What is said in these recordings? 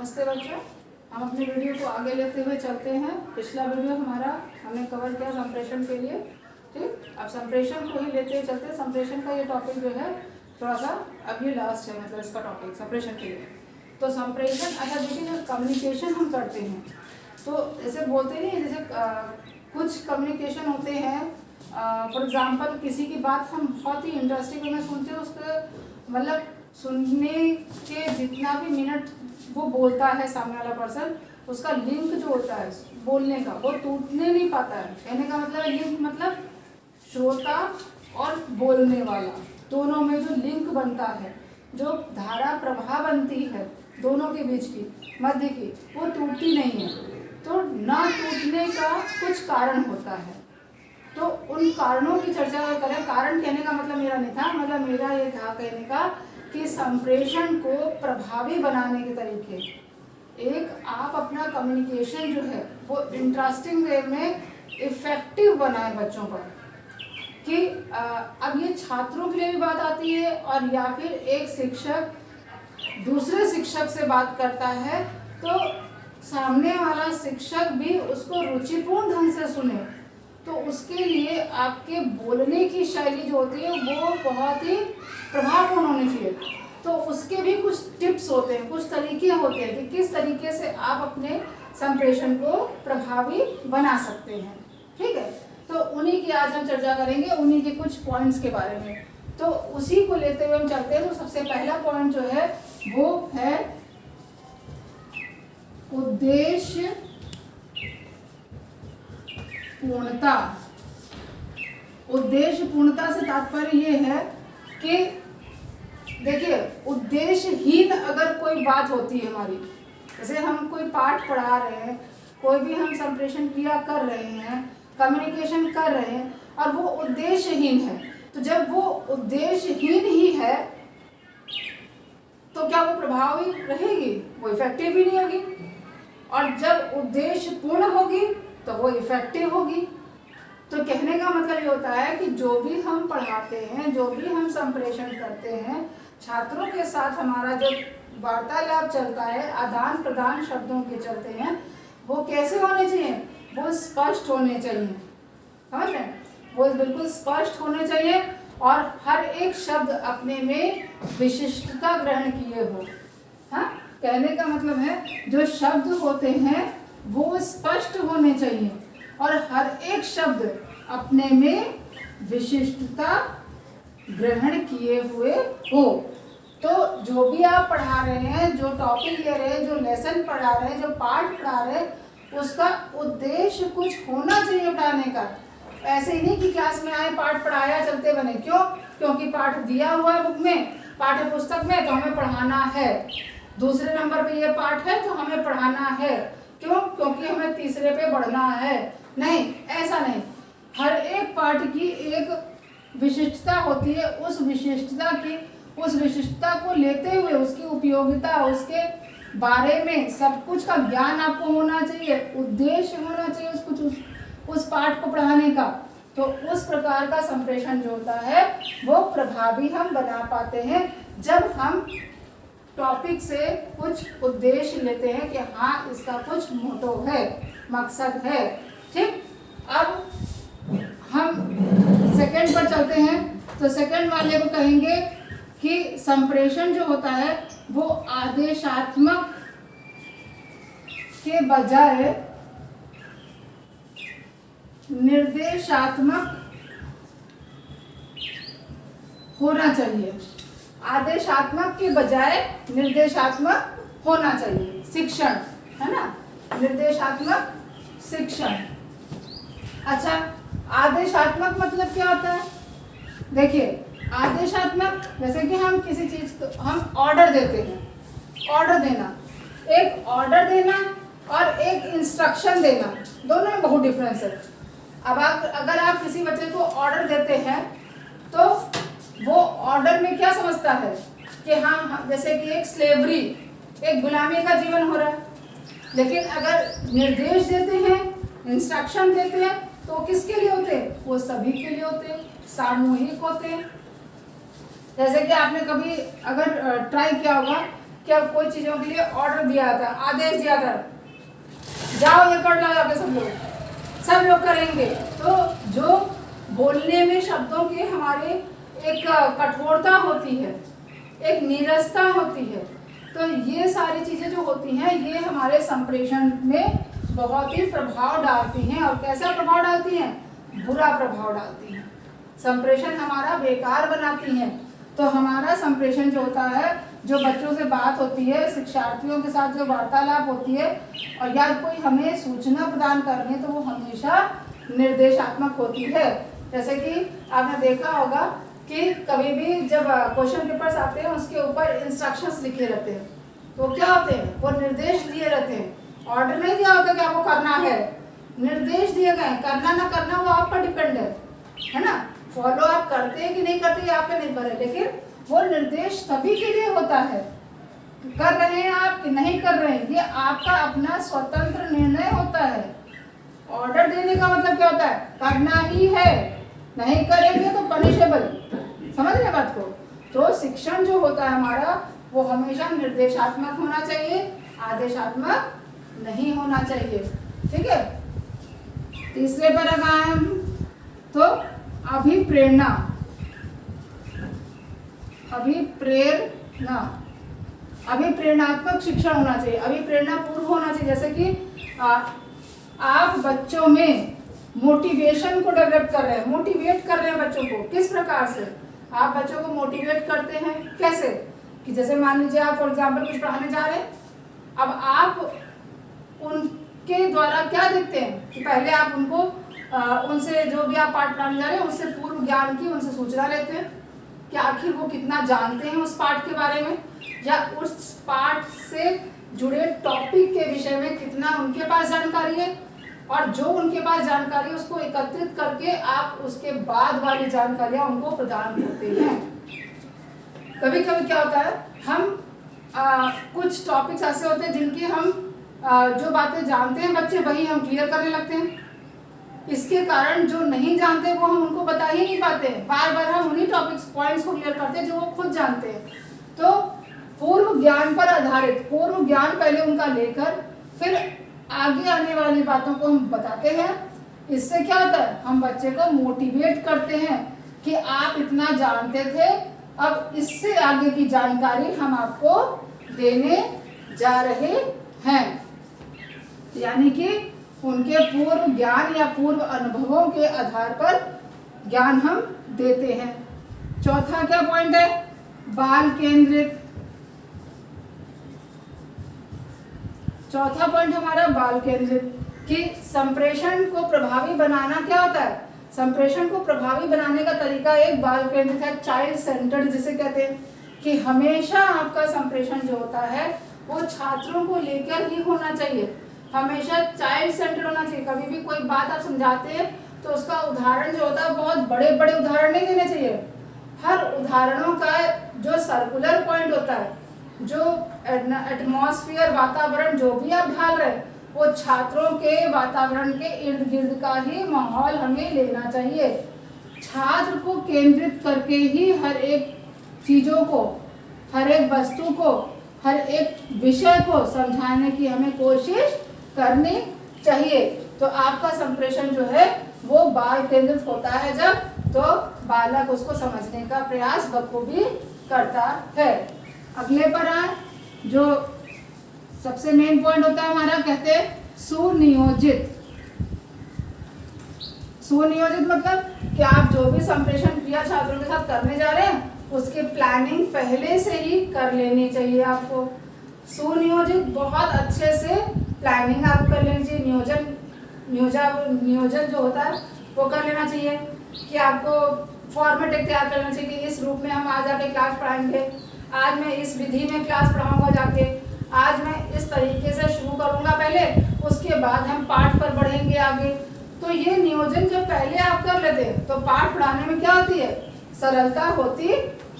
नमस्ते बच्चों, हम अपने वीडियो को आगे लेते हुए चलते हैं। पिछला वीडियो हमारा हमने कवर किया संप्रेषण के लिए। ठीक, अब संप्रेषण को ही लेते हुए चलते हैं। संप्रेषण का ये टॉपिक जो है थोड़ा सा अब ये लास्ट है, मतलब इसका टॉपिक संप्रेषण के लिए। तो संप्रेषण, अच्छा देखिए, जब कम्युनिकेशन हम करते हैं तो जैसे बोलते नहीं, जैसे कुछ कम्युनिकेशन होते हैं। फॉर एग्जाम्पल किसी की बात हम बहुत ही इंटरेस्टिंग में सुनते हैं, उसको मतलब सुनने के जितना भी मिनट वो बोलता है सामने वाला पर्सन, उसका लिंक जो होता है बोलने का वो टूटने नहीं पाता है। कहने का मतलब है लिंक मतलब श्रोता और बोलने वाला दोनों में जो लिंक बनता है, जो धारा प्रवाह बनती है दोनों के बीच की मध्य की, वो टूटती नहीं है। तो ना टूटने का कुछ कारण होता है। तो उन कारणों की चर्चा अगर करें, कारण कहने का मतलब मेरा नहीं था, मतलब मेरा ये था कहने का कि संप्रेषण को प्रभावी बनाने के तरीके, एक आप अपना कम्युनिकेशन जो है वो इंटरेस्टिंग वे में इफेक्टिव बनाए बच्चों पर। कि अब ये छात्रों के लिए भी बात आती है, और या फिर एक शिक्षक दूसरे शिक्षक से बात करता है तो सामने वाला शिक्षक भी उसको रुचिपूर्ण ढंग से सुने। तो उसके लिए आपके बोलने की शैली जो होती है वो बहुत ही प्रभावपूर्ण होनी चाहिए। तो उसके भी कुछ टिप्स होते हैं, कुछ तरीके होते हैं कि किस तरीके से आप अपने संप्रेषण को प्रभावी बना सकते हैं। ठीक है, तो उन्हीं की आज हम चर्चा करेंगे, उन्हीं के कुछ पॉइंट्स के बारे में। तो उसी को लेते हुए हम चलते हैं। तो सबसे पहला पॉइंट जो है वो है उद्देश्य पूर्णता। उद्देश्य पूर्णता से तात्पर्य ये है कि देखिए, उद्देश्यहीन अगर कोई बात होती है हमारी, जैसे हम कोई पाठ पढ़ा रहे हैं, कोई भी हम संप्रेषण क्रिया कर रहे हैं, कम्युनिकेशन कर रहे हैं, और वो उद्देश्यहीन है, तो जब वो उद्देश्यहीन ही है तो क्या वो प्रभावी रहेगी? वो इफेक्टिव भी नहीं होगी। और जब उद्देश्य पूर्ण होगी तो वो इफेक्टिव होगी। तो कहने का मतलब ये होता है कि जो भी हम पढ़ाते हैं, जो भी हम संप्रेषण करते हैं, छात्रों के साथ हमारा जो वार्तालाप चलता है, आदान प्रदान शब्दों के चलते हैं, वो कैसे होने चाहिए? वो स्पष्ट होने चाहिए। समझ रहे हैं? वो बिल्कुल स्पष्ट होने चाहिए और हर एक शब्द अपने में विशिष्टता ग्रहण किए हो। हाँ, कहने का मतलब है जो शब्द होते हैं वो स्पष्ट होने चाहिए और हर एक शब्द अपने में विशिष्टता ग्रहण किए हुए हो। तो जो भी आप पढ़ा रहे हैं, जो टॉपिक ले रहे हैं, जो लेसन पढ़ा रहे हैं, जो पाठ पढ़ा रहे हैं, उसका उद्देश्य कुछ होना चाहिए पढ़ाने का। ऐसे ही नहीं कि क्लास में आए, पाठ पढ़ाया, चलते बने। क्यों? क्योंकि पाठ दिया हुआ है बुक में, पाठ्य पुस्तक में, तो हमें पढ़ाना है। दूसरे नंबर पे ये पाठ है तो हमें पढ़ाना है। क्यों? क्योंकि हमें तीसरे पे बढ़ना है। नहीं, ऐसा नहीं। हर एक पाठ की एक विशिष्टता होती है। उस विशिष्टता को लेते हुए उसकी उपयोगिता, उसके बारे में सब कुछ का ज्ञान आपको होना चाहिए, उद्देश्य होना चाहिए उस पाठ को पढ़ाने का। तो उस प्रकार का संप्रेषण जो होता है वो प्रभावी हम बना पाते हैं जब हम टॉपिक से कुछ उद्देश्य लेते हैं कि हाँ, इसका कुछ मोटो है, मकसद है। ठीक, अब हम सेकंड पर चलते हैं। तो सेकंड वाले को कहेंगे कि संप्रेषण जो होता है वो आदेशात्मक के बजाय निर्देशात्मक होना चाहिए। आदेशात्मक के बजाय निर्देशात्मक होना चाहिए। शिक्षण है ना, निर्देशात्मक शिक्षण। अच्छा, आदेशात्मक मतलब क्या होता है? देखिए, आदेशात्मक जैसे कि हम किसी चीज को हम ऑर्डर देते हैं। ऑर्डर देना, एक ऑर्डर देना और एक इंस्ट्रक्शन देना, दोनों में बहुत डिफरेंस है। अब अगर आप किसी बच्चे को ऑर्डर देते हैं तो वो ऑर्डर में क्या समझता है कि हाँ, जैसे कि एक स्लेवरी, एक गुलामी का जीवन हो रहा है। लेकिन अगर निर्देश देते हैं, इंस्ट्रक्शन देते हैं, तो किसके लिए होते हैं? वो सभी के लिए होते हैं, सामूहिक होते हैं। जैसे कि आपने कभी अगर ट्राई किया होगा कि क्या कोई चीजों के लिए ऑर्डर दिया था, आदेश दिया था, जाओ ये कर लो, सब लोग करेंगे। तो जो बोलने में शब्दों के हमारे एक कठोरता होती है, एक नीरसता होती है, तो ये सारी चीजें जो होती हैं ये हमारे संप्रेषण में बहुत ही प्रभाव डालती हैं। और कैसा प्रभाव डालती हैं? बुरा प्रभाव डालती हैं। संप्रेषण हमारा बेकार बनाती हैं। तो हमारा संप्रेषण जो होता है, जो बच्चों से बात होती है, शिक्षार्थियों के साथ जो वार्तालाप होती है, और या कोई हमें सूचना प्रदान करनी है, तो वो हमेशा निर्देशात्मक होती है। जैसे कि आपने देखा होगा कि कभी भी जब क्वेश्चन पेपर्स आते हैं उसके ऊपर इंस्ट्रक्शंस लिखे रहते हैं, तो क्या होते हैं? वो निर्देश दिए रहते हैं, ऑर्डर नहीं दिया होता कि आपको करना है, निर्देश दिए गए। करना ना करना वो आप पर डिपेंड है ना, फॉलो आप करते हैं कि नहीं करते ये आप पे निर्भर है, लेकिन वो निर्देश सभी के लिए होता है। कर रहे हैं आप कि नहीं कर रहे हैं, ये आपका अपना स्वतंत्र निर्णय होता है। ऑर्डर देने का मतलब क्या होता है? करना ही है, नहीं करेंगे तो पनिशेबल। समझ रहे बात को? तो शिक्षण जो होता है हमारा वो हमेशा निर्देशात्मक होना चाहिए, आदेशात्मक नहीं होना चाहिए। ठीक है, तीसरे पर आए हम तो अभिप्रेरणा। अभिप्रेरणात्मक शिक्षण होना चाहिए, अभिप्रेरणा पूर्व होना चाहिए। जैसे कि आप बच्चों में मोटिवेशन को डेवलप कर रहे हैं, मोटिवेट कर रहे हैं बच्चों को। किस प्रकार से आप बच्चों को मोटिवेट करते हैं? कैसे कि जैसे मान लीजिए आप फॉर एग्जाम्पल कुछ पढ़ाने जा रहे हैं, अब आप उनके द्वारा क्या देखते हैं कि पहले आप उनको उनसे जो भी आप पाठ पढ़ाने जा रहे हैं उससे पूर्व ज्ञान की उनसे सूचना लेते हैं कि आखिर वो कितना जानते हैं उस पाठ के बारे में, या उस पाठ से जुड़े टॉपिक के विषय में कितना उनके पास जानकारी है, और जो उनके पास जानकारी है उसको एकत्रित करके आप उसके बाद वाली जानकारियां उनको प्रदान करते हैं। कभी कभी क्या होता है, हम कुछ टॉपिक्स ऐसे होते हैं जिनकी हम जो बातें जानते हैं बच्चे वही हम क्लियर करने लगते हैं। इसके कारण जो नहीं जानते वो हम उनको बता ही नहीं पाते, बार बार हम उन्हीं टॉपिक्स पॉइंट्स को क्लियर करते हैं जो वो खुद जानते हैं। तो पूर्व ज्ञान पर आधारित, पूर्व ज्ञान पहले उनका लेकर फिर आगे आने वाली बातों को हम बताते हैं। इससे क्या होता है, हम बच्चे को मोटिवेट करते हैं कि आप इतना जानते थे, अब इससे आगे की जानकारी हम आपको देने जा रहे हैं। यानी कि उनके पूर्व ज्ञान या पूर्व अनुभवों के आधार पर ज्ञान हम देते हैं। चौथा क्या पॉइंट है? बाल केंद्रित। चौथा पॉइंट हमारा बाल केंद्रित कि संप्रेषण को प्रभावी बनाना क्या होता है? संप्रेषण को प्रभावी बनाने का तरीका एक बाल केंद्रित है, चाइल्ड सेंटर्ड जिसे कहते हैं, कि हमेशा आपका संप्रेषण जो होता है वो छात्रों को लेकर ही होना चाहिए, हमेशा चाइल्ड सेंटर्ड होना चाहिए। कभी भी कोई बात आप समझाते हैं तो उसका उदाहरण जो होता है बहुत बड़े बड़े उदाहरण नहीं देने चाहिए। हर उदाहरणों का जो सर्कुलर पॉइंट होता है, जो एटमॉस्फेयर वातावरण जो भी आप ढाल रहे हैं वो छात्रों के वातावरण के इर्द गिर्द का ही माहौल हमें लेना चाहिए। छात्र को केंद्रित करके ही हर एक चीजों को, हर एक वस्तु को, हर एक विषय को समझाने की हमें कोशिश करनी चाहिए। तो आपका संप्रेषण जो है वो बाल केंद्रित होता है जब तो बालक उसको समझने का प्रयास बखूबी करता है। अगले पर आए, जो सबसे मेन पॉइंट होता है हमारा, कहते हैं सुनियोजित। सुनियोजित मतलब कि आप जो भी संप्रेषण क्रिया छात्रों के साथ करने जा रहे हैं उसकी प्लानिंग पहले से ही कर लेनी चाहिए आपको। सुनियोजित, बहुत अच्छे से प्लानिंग आप कर लेनी चाहिए। नियोजन जो होता है वो कर लेना चाहिए कि आपको फॉर्मेट एक तैयार करना चाहिए कि इस रूप में हम आज आके क्लास पढ़ाएंगे, आज मैं इस विधि में क्लास पढ़ाऊंगा जाके, आज मैं इस तरीके से शुरू करूंगा पहले, उसके बाद हम पाठ पर बढ़ेंगे आगे। तो ये नियोजन जब पहले आप कर लेते हैं तो पाठ पढ़ाने में क्या होती है? सरलता होती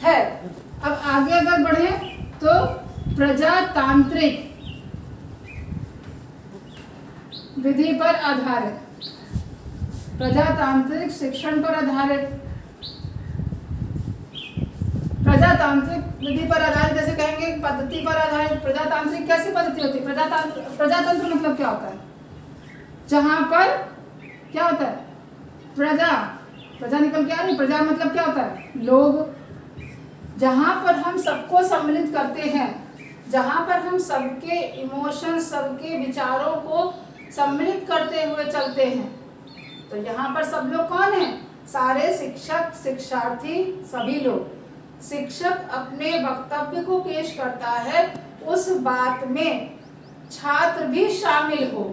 है। अब आगे अगर बढ़े तो प्रजातांत्रिक विधि पर आधारित, प्रजातांत्रिक शिक्षण पर आधारित। प्रजातांत्रिक विधि पर आधारित, जैसे कहेंगे पद्धति पर आधारित। प्रजातांत्रिक कैसी पद्धति होती है? प्रजातंत्र मतलब क्या होता है? जहां पर क्या होता है? प्रजा निकल के आ रही, प्रजा मतलब क्या होता है? लोग। जहां पर हम सबको सम्मिलित करते हैं, जहां पर हम सबके इमोशन, सबके विचारों को सम्मिलित करते हुए चलते हैं, तो यहाँ पर सब लोग कौन है? सारे शिक्षक, शिक्षार्थी, सभी लोग। शिक्षक अपने वक्तव्य को पेश करता है, उस बात में छात्र भी शामिल हो,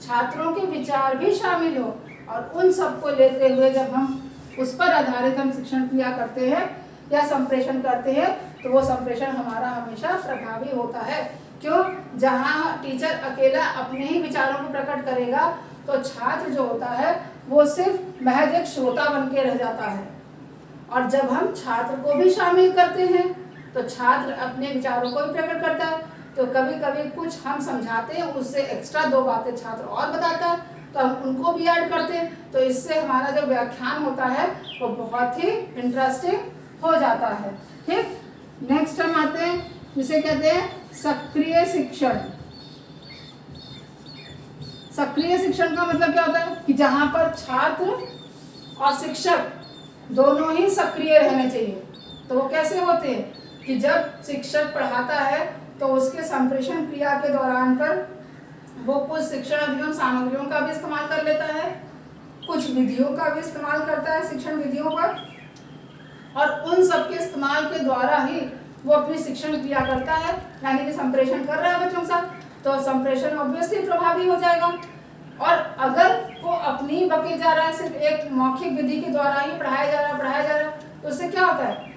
छात्रों के विचार भी शामिल हो, और उन सबको लेते हुए जब हम उस पर आधारित हम शिक्षण क्रिया करते हैं या संप्रेषण करते हैं, तो वो संप्रेषण हमारा हमेशा प्रभावी होता है। क्यों? जहाँ टीचर अकेला अपने ही विचारों को प्रकट करेगा, तो छात्र जो होता है वो सिर्फ महज एक श्रोता बन के रह जाता है। और जब हम छात्र को भी शामिल करते हैं, तो छात्र अपने विचारों को भी प्रकट करता है। तो कभी कभी कुछ हम समझाते हैं, उससे एक्स्ट्रा 2 बातें छात्र और बताता है, तो हम उनको भी ऐड करते हैं। तो इससे हमारा जो व्याख्यान होता है वो बहुत ही इंटरेस्टिंग हो जाता है। ठीक, नेक्स्ट हम आते हैं जिसे कहते हैं सक्रिय शिक्षण। सक्रिय शिक्षण का मतलब क्या होता है? कि जहां पर छात्र और शिक्षक दोनों ही सक्रिय रहने चाहिए। तो वो कैसे होते हैं? कि जब शिक्षक पढ़ाता है तो उसके संप्रेषण क्रिया के दौरान पर वो कुछ शिक्षण अधिगम सामग्रियों का भी इस्तेमाल कर लेता है, कुछ विधियों का भी इस्तेमाल करता है शिक्षण विधियों पर, और उन सब के इस्तेमाल के द्वारा ही वो अपनी शिक्षण क्रिया करता है, यानी कि संप्रेषण कर रहा है बच्चों के साथ। तो संप्रेषण ऑब्वियसली प्रभावी हो जाएगा। और अगर वो अपनी बके जा रहा है, सिर्फ एक मौखिक विधि के द्वारा ही पढ़ाया जा रहा है, तो उससे क्या होता है?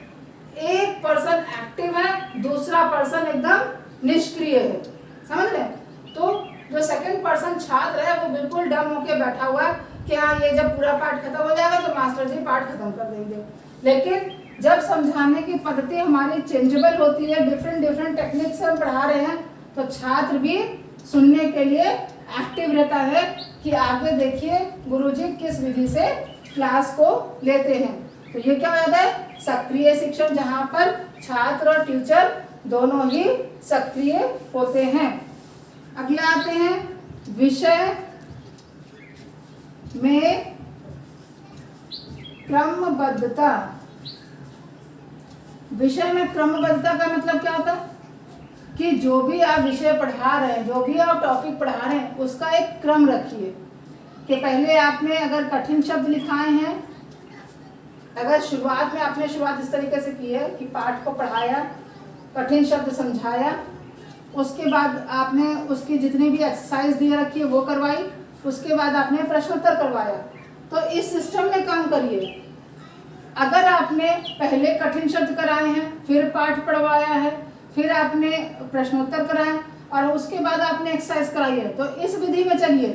एक पर्सन एक्टिव है, दूसरा पर्सन एकदम निष्क्रिय है। समझ रहे? तो जो सेकंड पर्सन छात्र है वो बिल्कुल डम होके बैठा हुआ है कि हाँ, ये जब पूरा पाठ खत्म हो जाएगा तो मास्टर जी पाठ खत्म कर देंगे। लेकिन जब समझाने की पद्धति हमारी चेंजेबल होती है, डिफरेंट टेक्निक से हम पढ़ा रहे हैं, तो छात्र भी सुनने के लिए एक्टिव रहता है कि आगे देखिए गुरुजी किस विधि से क्लास को लेते हैं। तो ये क्या होता है? सक्रिय शिक्षण, जहाँ पर छात्र और टीचर दोनों ही सक्रिय होते हैं। अगला आते हैं विषय में क्रमबद्धता। विषय में क्रमबद्धता का मतलब क्या होता है? कि जो भी आप विषय पढ़ा रहे हैं, जो भी आप टॉपिक पढ़ा रहे हैं, उसका एक क्रम रखिए। कि पहले आपने अगर कठिन शब्द लिखाए हैं, अगर शुरुआत में आपने शुरुआत इस तरीके से की है कि पाठ को पढ़ाया, कठिन शब्द समझाया, उसके बाद आपने उसकी जितनी भी एक्सरसाइज दी रखी है वो करवाई, उसके बाद आपने प्रश्नोत्तर करवाया। तो इस सिस्टम में काम करिए। अगर आपने पहले कठिन शब्द कराए हैं, फिर पाठ पढ़वाया है, फिर आपने प्रश्नोत्तर कराया और उसके बाद आपने एक्सरसाइज कराई है, तो इस विधि में चलिए।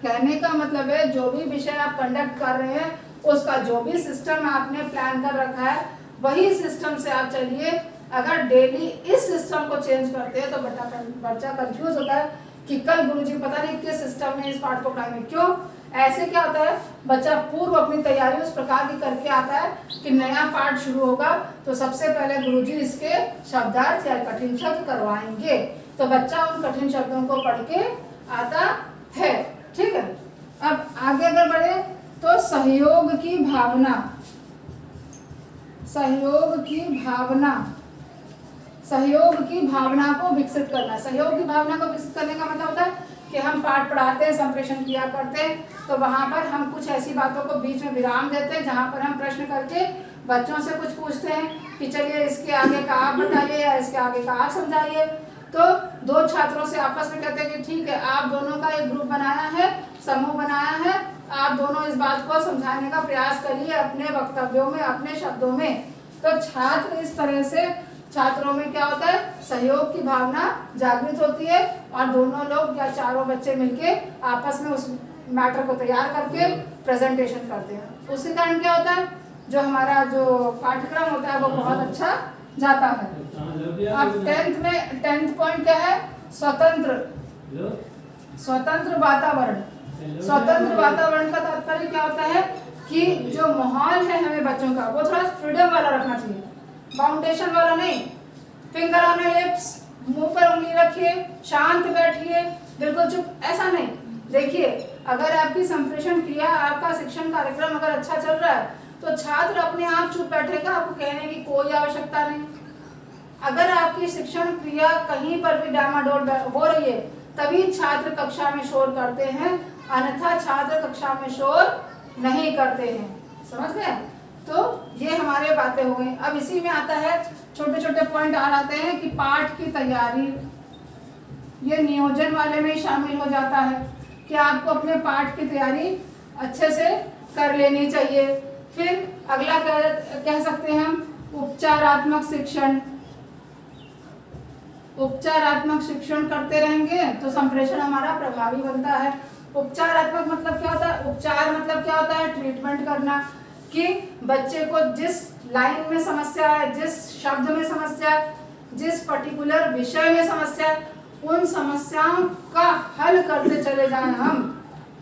कहने का मतलब है जो भी विषय आप कंडक्ट कर रहे हैं, उसका जो भी सिस्टम आपने प्लान कर रखा है, वही सिस्टम से आप चलिए। अगर डेली इस सिस्टम को चेंज करते हैं तो बच्चा कंफ्यूज होता है कि कल गुरुजी पता नहीं किस सिस्टम में इस पाठ को पढ़ाएंगे। क्यों? ऐसे क्या होता है, बच्चा पूर्व अपनी तैयारी उस प्रकार की करके आता है कि नया पाठ शुरू होगा तो सबसे पहले गुरुजी इसके शब्दार्थ या कठिन शब्द करवाएंगे, तो बच्चा उन कठिन शब्दों को पढ़ के आता है। ठीक है, अब आगे अगर बढ़े तो सहयोग की भावना। सहयोग की भावना को विकसित करना। सहयोग की भावना को विकसित करने का मतलब होता है कि हम पाठ पढ़ाते हैं, संप्रेषण किया करते हैं, तो वहाँ पर हम कुछ ऐसी बातों को बीच में विराम देते हैं जहाँ पर हम प्रश्न करके बच्चों से कुछ पूछते हैं कि चलिए इसके आगे का आप बताइए या इसके आगे का आप समझाइए। तो दो छात्रों से आपस में कहते हैं कि ठीक है, आप दोनों का एक ग्रुप बनाया है, समूह बनाया है, आप दोनों इस बात को समझाने का प्रयास करिए अपने वक्तव्यों में, अपने शब्दों में। तो छात्र इस तरह से, छात्रों में क्या होता है, सहयोग की भावना जागृत होती है और दोनों लोग या चारों बच्चे मिलके आपस में उस मैटर को तैयार करके प्रेजेंटेशन करते हैं। उसके कारण क्या होता है, जो हमारा जो पाठ्यक्रम होता है वो बहुत अच्छा जाता है। अब 10th पॉइंट क्या है, स्वतंत्र वातावरण। स्वतंत्र वातावरण का तात्पर्य क्या होता है कि जो माहौल है हमें बच्चों का वो थोड़ा फ्रीडम वाला रखना चाहिए। बाउंडेशन वाला नहीं। फिंगर ऑन लिप्स, मुंह पर उंगली रखिए, शांत बैठिए, बिल्कुल चुप, ऐसा नहीं। देखिए, अगर आपकी संप्रेषण क्रिया, आपका शिक्षण कार्यक्रम अगर अच्छा चल रहा है तो छात्र अपने आप चुप बैठेगा, आपको कहने की कोई आवश्यकता नहीं। अगर आपकी शिक्षण क्रिया कहीं पर भी डामाडोल हो रही है तभी छात्र कक्षा में शोर करते हैं, अन्यथा छात्र कक्षा में शोर नहीं करते हैं। समझ गए? तो ये हमारे बातें हो गई। अब इसी में आता है, छोटे छोटे पॉइंट आ जाते हैं कि पाठ की तैयारी, ये नियोजन वाले में शामिल हो जाता है कि आपको अपने पाठ की तैयारी अच्छे से कर लेनी चाहिए। फिर अगला कह सकते हैं हम उपचारात्मक शिक्षण। उपचारात्मक शिक्षण करते रहेंगे तो संप्रेषण हमारा प्रभावी बनता है। उपचारात्मक मतलब क्या होता है? उपचार मतलब क्या होता है? ट्रीटमेंट करना, कि बच्चे को जिस लाइन में समस्या है, जिस शब्द में समस्या है, जिस पर्टिकुलर विषय में समस्या है, उन समस्याओं का हल करते चले जाएं हम,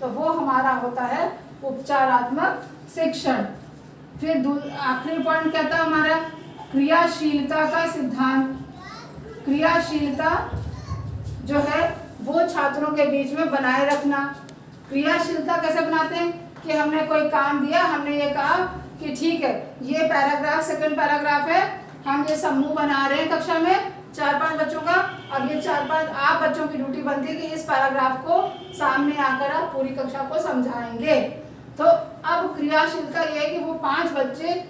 तो वो हमारा होता है उपचारात्मक शिक्षण। फिर आखिरी पॉइंट कहता है हमारा क्रियाशीलता का सिद्धांत। क्रियाशीलता जो है वो छात्रों के बीच में बनाए रखना। क्रियाशीलता कैसे बनाते हैं कि हमने कोई काम दिया, हमने ये कहा कि ठीक है, ये पैराग्राफ, सेकंड पैराग्राफ है, हम ये समूह बना रहे हैं कक्षा में 4-5 बच्चों का। अब ये 4-5 आप बच्चों की ड्यूटी बनती है कि इस पैराग्राफ को सामने आकर आप पूरी कक्षा को समझाएंगे। तो अब क्रियाशीलता ये है कि वो 5 बच्चे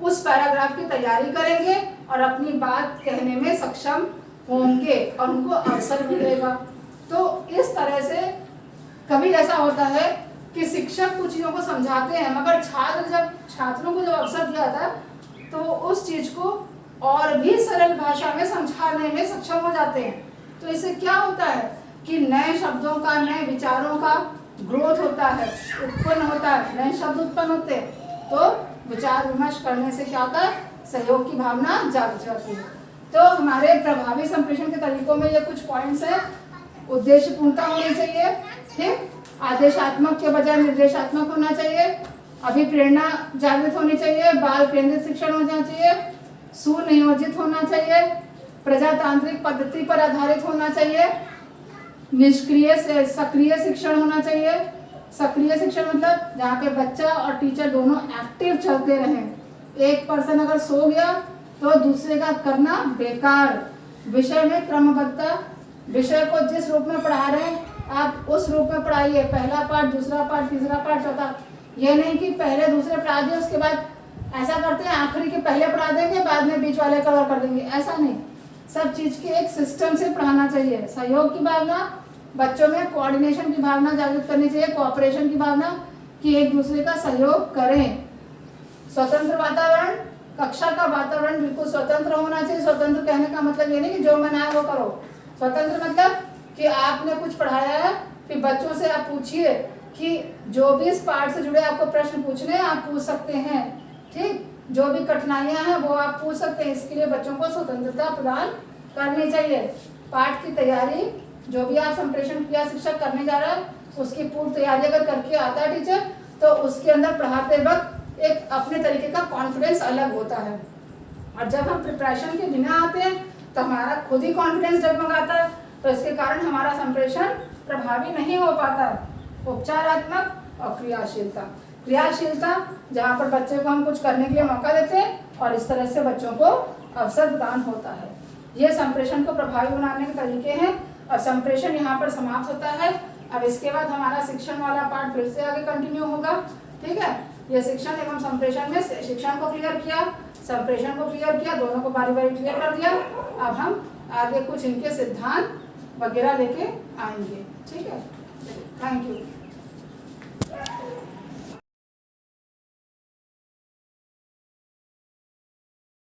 उस पैराग्राफ की तैयारी करेंगे और अपनी बात कहने में सक्षम होंगे और उनको अवसर मिलेगा। तो इस तरह से कभी ऐसा होता है कि शिक्षक कुछ चीज़ों को समझाते हैं, मगर छात्रों को जब अवसर दिया था तो वो उस चीज़ को और भी सरल भाषा में समझाने में सक्षम हो जाते हैं। तो इससे क्या होता है कि नए शब्दों का, नए विचारों का ग्रोथ होता है, उत्पन्न होता है, नए शब्द उत्पन्न होते हैं। तो विचार विमर्श करने से क्या होता है? सहयोग की भावना जागृत जाती है। तो हमारे प्रभावी संप्रेषण के तरीकों में ये कुछ पॉइंट्स हैं। उद्देश्य पूर्णता होनी चाहिए, ठीक, आदेशात्मक के बजाय निर्देशात्मक होना चाहिए, अभिप्रेरणा जागृत होनी चाहिए, बाल केंद्रित शिक्षण होना चाहिए, सुनियोजित होना चाहिए, प्रजातांत्रिक पद्धति पर आधारित होना चाहिए, निष्क्रिय से सक्रिय शिक्षण होना चाहिए। सक्रिय शिक्षण मतलब जहाँ पे बच्चा और टीचर दोनों एक्टिव चलते रहें। एक पर्सन अगर सो गया तो दूसरे का करना बेकार। विषय में क्रमबद्धता, विषय को जिस रूप में पढ़ा रहे हैं आप उस रूप में पढ़ाइए, पहला पार्ट, दूसरा पार्ट, तीसरा पार्ट, चौथा। ये नहीं कि पहले दूसरे पढ़ा दिए उसके बाद ऐसा करते हैं आखिरी के पहले पढ़ा देंगे बाद में बीच वाले कवर कर देंगे, ऐसा नहीं। सब चीज के एक सिस्टम से पढ़ाना चाहिए। सहयोग की भावना, बच्चों में कोऑर्डिनेशन की भावना जागृत करनी चाहिए, कोऑपरेशन की भावना कि एक दूसरे का सहयोग करें। स्वतंत्र वातावरण, कक्षा का वातावरण बिल्कुल स्वतंत्र होना चाहिए। स्वतंत्र कहने का मतलब ये नहीं कि जो मन आए वो करो। स्वतंत्र मतलब कि आपने कुछ पढ़ाया है, फिर बच्चों से आप पूछिए कि जो भी इस पाठ से जुड़े आपको प्रश्न पूछने हैं आप पूछ सकते हैं, ठीक। जो भी कठिनाइयां हैं वो आप पूछ सकते हैं। इसके लिए बच्चों को स्वतंत्रता प्रदान करनी चाहिए। पाठ की तैयारी जो भी आप संप्रेषण क्रिया शिक्षक करने जा रहा है उसकी पूर्व तैयारी अगर करके आता है टीचर, तो उसके अंदर पढ़ाते वक्त एक अपने तरीके का कॉन्फिडेंस अलग होता है। और जब हम प्रिपरेशन के बिना आते हैं तो हमारा खुद ही कॉन्फिडेंस डगमगाता है, तो इसके कारण हमारा संप्रेषण प्रभावी नहीं हो पाता। उपचारात्मक और क्रियाशीलता, क्रियाशीलता जहाँ पर बच्चे को हम कुछ करने के लिए मौका देते हैं और इस तरह से बच्चों को अवसर प्रदान होता है। ये संप्रेषण को प्रभावी बनाने के तरीके हैं और संप्रेषण यहाँ पर समाप्त होता है। अब इसके बाद हमारा शिक्षण वाला पार्ट फिर से आगे कंटिन्यू होगा, ठीक है। ये शिक्षण एवं संप्रेषण में शिक्षण को क्लियर किया, संप्रेषण को क्लियर किया, दोनों को बारी बारी क्लियर कर दिया। अब हम आगे कुछ इनके सिद्धांत वगैरह लेके आएंगे, ठीक है। Thank you.